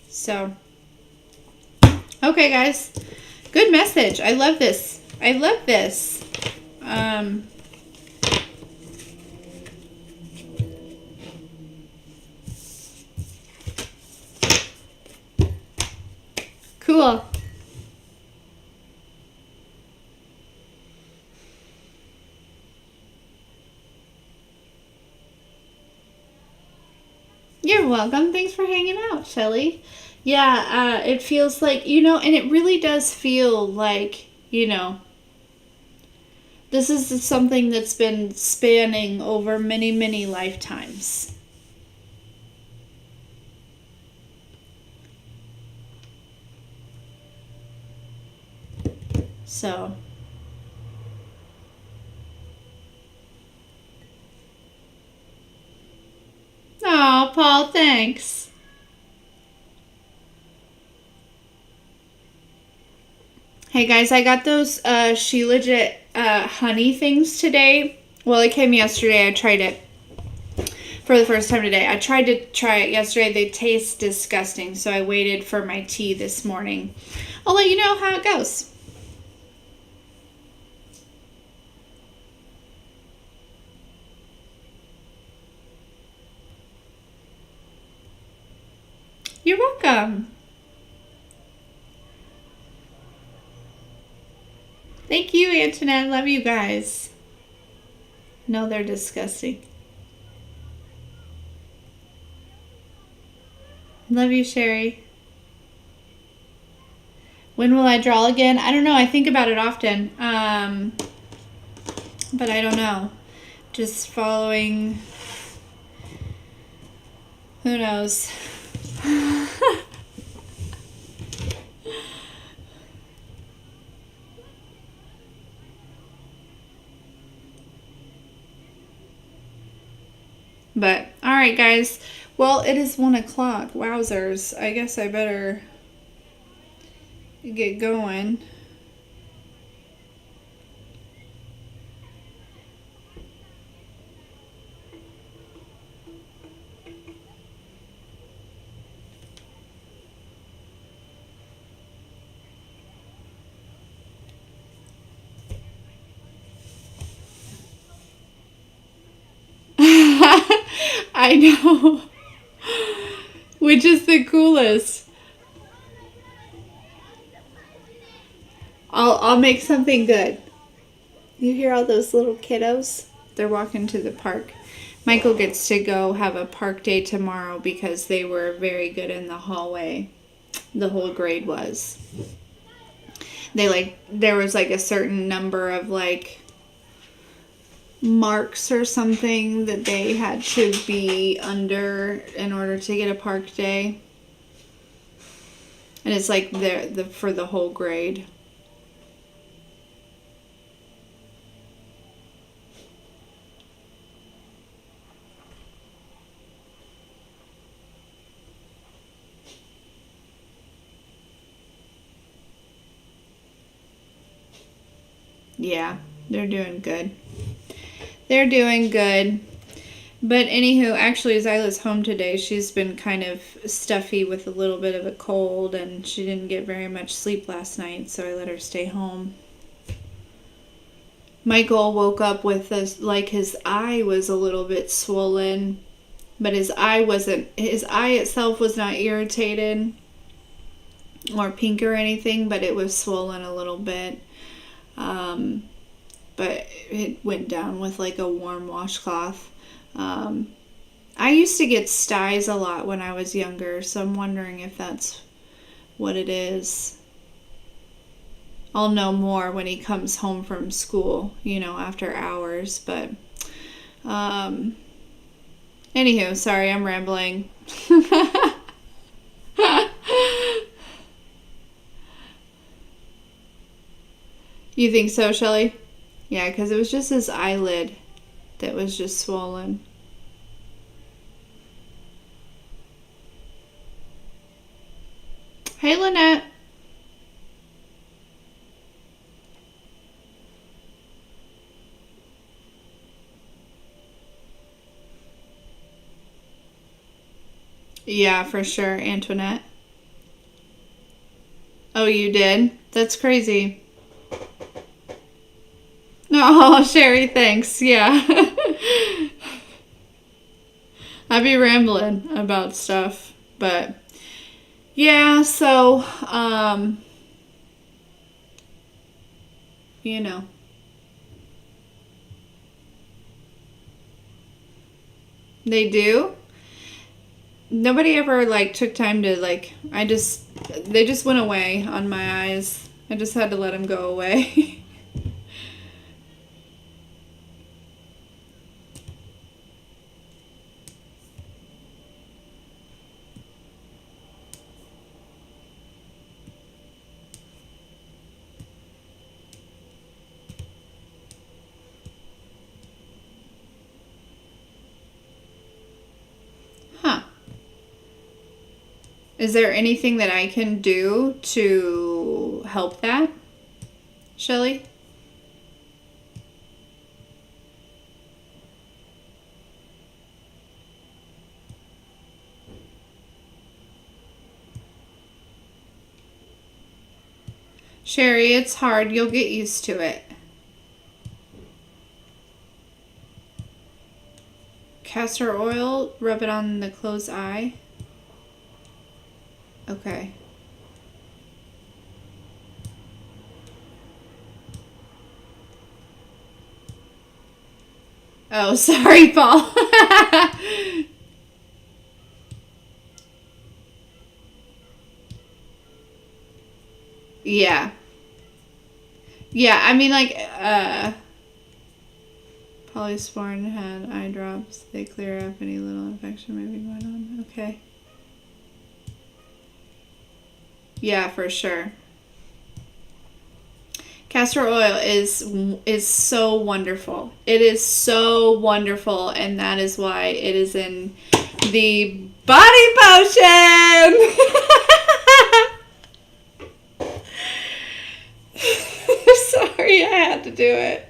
So, okay, guys. Good message. I love this. I love this. You're welcome. Thanks for hanging out, Shelly. Yeah, it feels like, and it really does feel like, this is something that's been spanning over many, many lifetimes. So. Oh, Paul, thanks. Hey guys, I got those She Legit honey things today. Well, it came yesterday. I tried it for the first time today. I tried to try it yesterday. They taste disgusting, so I waited for my tea this morning. I'll let you know how it goes. You're welcome. Thank you, Antoinette. Love you guys. No, they're disgusting. Love you, Sherry. When will I draw again? I don't know. I think about it often. But I don't know. Just following. Who knows? But, alright guys. Well, it is 1 o'clock. Wowzers. I guess I better get going. I know. Which is the coolest? I'll make something good. You hear all those little kiddos? They're walking to the park. Michael gets to go have a park day tomorrow because they were very good in the hallway. The whole grade was. There was a certain number of marks or something that they had to be under in order to get a park day. And it's for the whole grade. Yeah, they're doing good. They're doing good. But anywho, actually, Zyla's home today. She's been kind of stuffy with a little bit of a cold, and she didn't get very much sleep last night, so I let her stay home. Michael woke up with his eye was a little bit swollen, but his eye itself was not irritated or pink or anything, but it was swollen a little bit. But it went down with a warm washcloth. I used to get styes a lot when I was younger, so I'm wondering if that's what it is. I'll know more when he comes home from school, after hours, but anywho, sorry, I'm rambling. You think so, Shelly? Yeah, because it was just his eyelid that was just swollen. Hey, Lynette. Yeah, for sure, Antoinette. Oh, you did? That's crazy. Oh, Sherry, thanks. Yeah. I'd be rambling about stuff, but yeah, so, They do? nobody ever like took time to like, they just went away on my eyes. I just had to let them go away. Huh. Is there anything that I can do to help that, Shelly? Sherry, it's hard. You'll get used to it. Castor oil, rub it on the closed eye. Okay. Oh, sorry, Paul. Yeah. Yeah, I mean, like, Polysporin had eye drops. They clear up any little infection may be going on. Okay. Yeah, for sure. Castor oil is so wonderful. It is so wonderful, and that is why it is in the body potion. Sorry, I had to do it.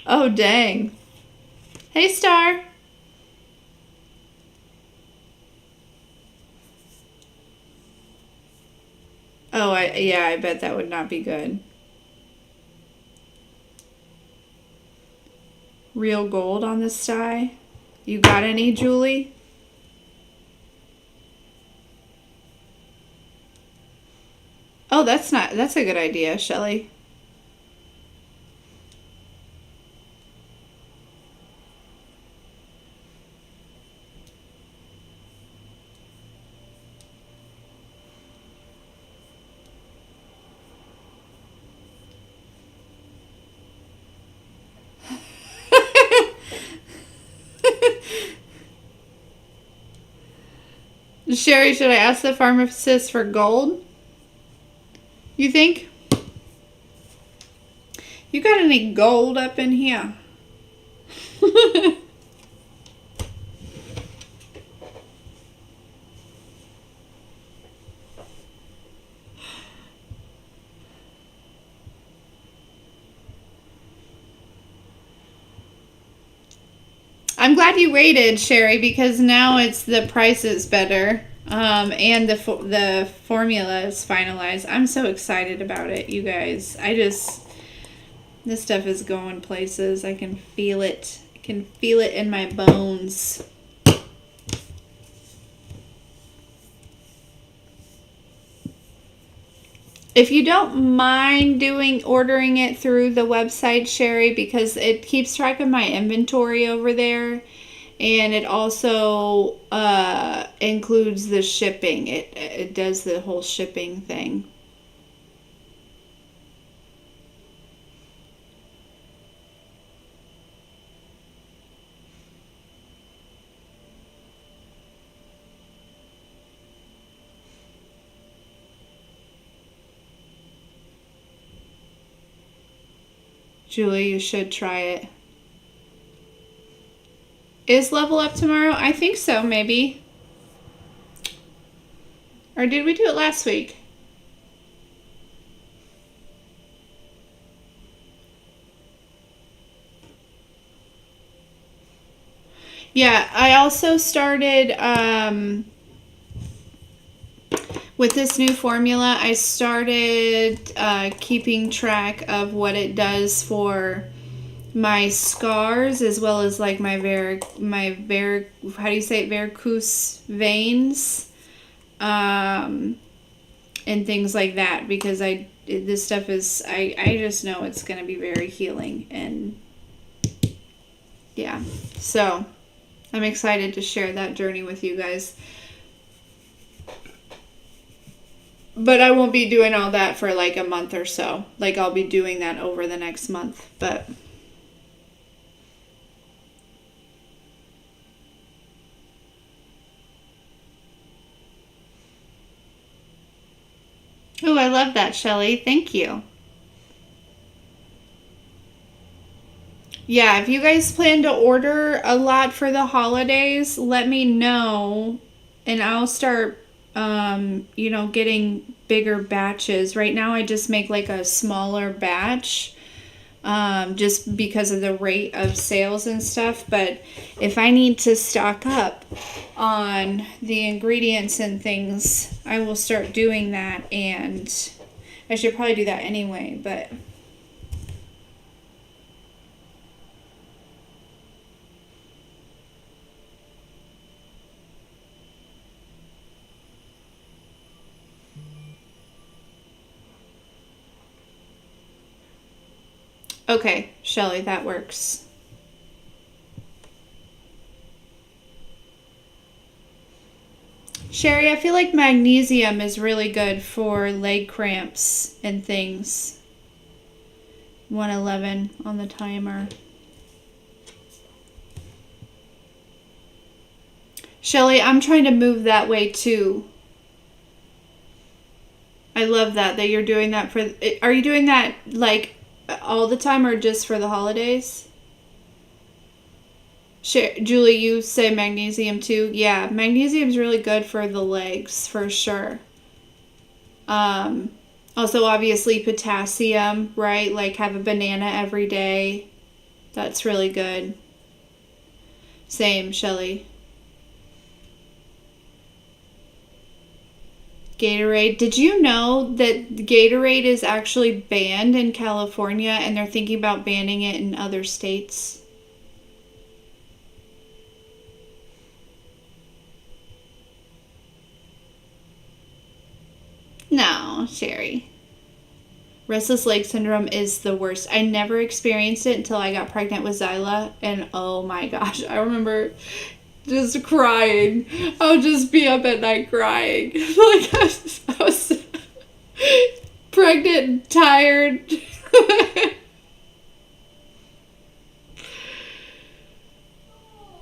Oh, dang. Hey, Star. Oh, yeah, I bet that would not be good. Real gold on this die. You got any, Julie? Oh, that's a good idea, Shelly. Sherry, should I ask the pharmacist for gold? You think? You got any gold up in here? I'm glad you waited, Sherry, because now the price is better, and the formula is finalized. I'm so excited about it, you guys. This stuff is going places. I can feel it. I can feel it in my bones. If you don't mind ordering it through the website, Sherry, because it keeps track of my inventory over there, and it also includes the shipping. It does the whole shipping thing. Julie, you should try it. Is Level Up tomorrow? I think so, maybe. Or did we do it last week? Yeah, I also started with this new formula. I started keeping track of what it does for my scars, as well as like my how do you say it, varicose veins, and things like that, because this stuff is I just know it's going to be very healing. And Yeah. So I'm excited to share that journey with you guys. But I won't be doing all that for like a month or so. Like I'll be doing that over the next month. But oh, I love that, Shelly. Thank you. Yeah, if you guys plan to order a lot for the holidays, let me know and I'll start getting bigger batches. Right now I just make like a smaller batch just because of the rate of sales and stuff. But if I need to stock up on the ingredients and things, I will start doing that. And I should probably do that anyway, but okay, Shelly, that works. Sherry, I feel like magnesium is really good for leg cramps and things. 111 on the timer. Shelly, I'm trying to move that way too. I love that you're doing that for... Are you doing that like all the time or just for the holidays? Julie, you say magnesium too? Yeah, magnesium is really good for the legs for sure. Also, obviously, potassium, right? Like have a banana every day. That's really good. Same, Shelly. Gatorade. Did you know that Gatorade is actually banned in California and they're thinking about banning it in other states? No, Sherry. Restless leg syndrome is the worst. I never experienced it until I got pregnant with Zyla, and oh my gosh, I remember just crying. I would just be up at night crying. Like I was pregnant and tired.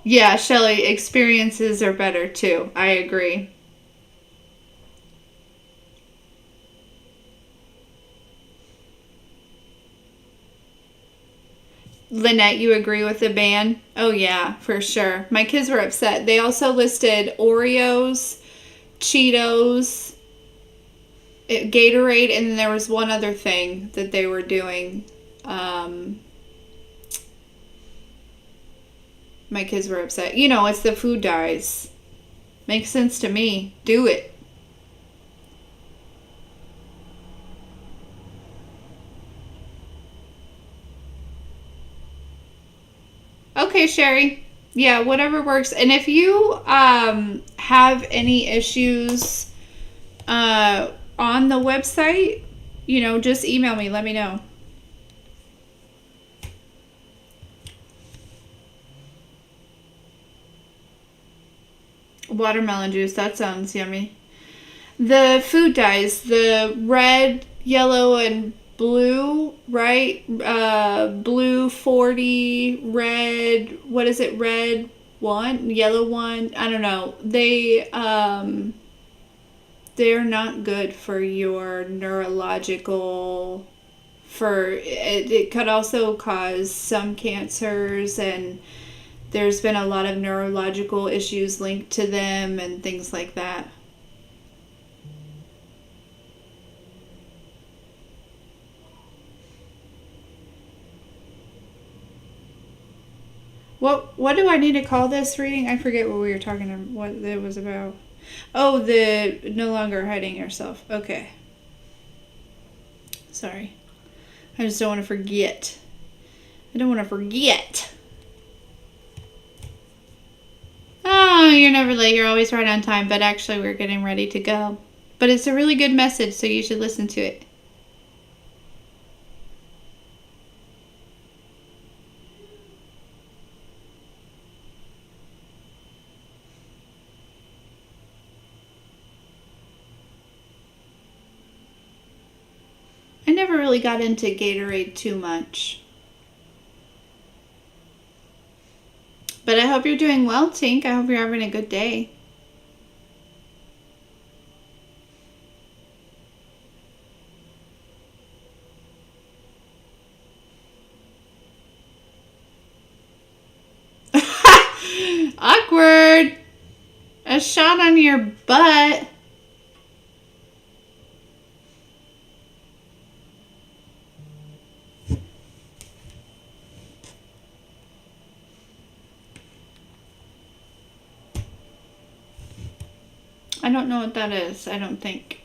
Yeah, Shelly, experiences are better too. I agree. Lynette, you agree with the ban? Oh, yeah, for sure. My kids were upset. They also listed Oreos, Cheetos, Gatorade, and then there was one other thing that they were doing. My kids were upset. You know, it's the food dyes. Makes sense to me. Do it. Okay, Sherry. Yeah, whatever works. And if you have any issues on the website, just email me. Let me know. Watermelon juice. That sounds yummy. The food dyes, the red, yellow, and blue, right? Blue 40, red, what is it? Red 1, yellow 1. I don't know. They're not good for your neurological, it could also cause some cancers, and there's been a lot of neurological issues linked to them and things like that. What do I need to call this reading? I forget what we were talking about, what it was about. Oh, the no longer hiding yourself. Okay. Sorry. I just don't want to forget. I don't want to forget. Oh, you're never late. You're always right on time. But actually, we're getting ready to go. But it's a really good message, so you should listen to it. I never really got into Gatorade too much. But I hope you're doing well, Tink. I hope you're having a good day. Awkward. A shot on your butt. I don't know what that is. I don't think.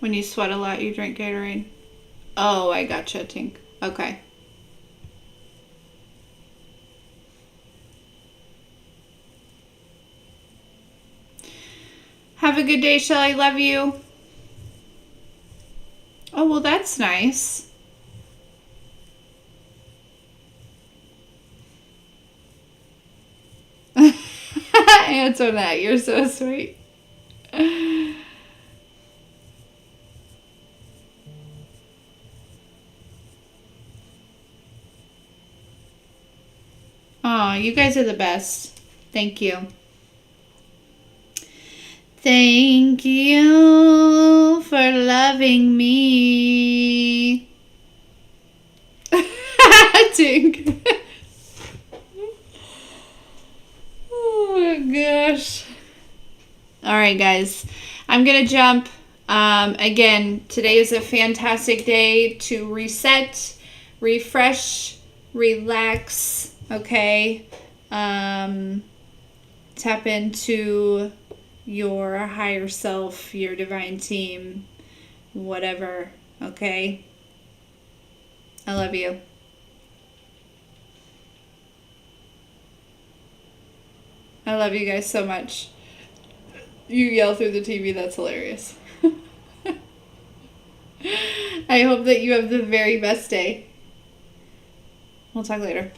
When you sweat a lot, you drink Gatorade. Oh, I gotcha, Tink. Okay. Have a good day, Shelly. Love you. Oh, well, that's nice. Antoinette, you're so sweet. Oh, you guys are the best. Thank you. Thank you for loving me. Tink. Oh my gosh. All right, guys. I'm going to jump. Again, today is a fantastic day to reset, refresh, relax, okay? Tap into your higher self, your divine team, whatever, okay? I love you. I love you guys so much. You yell through the TV, that's hilarious. I hope that you have the very best day. We'll talk later.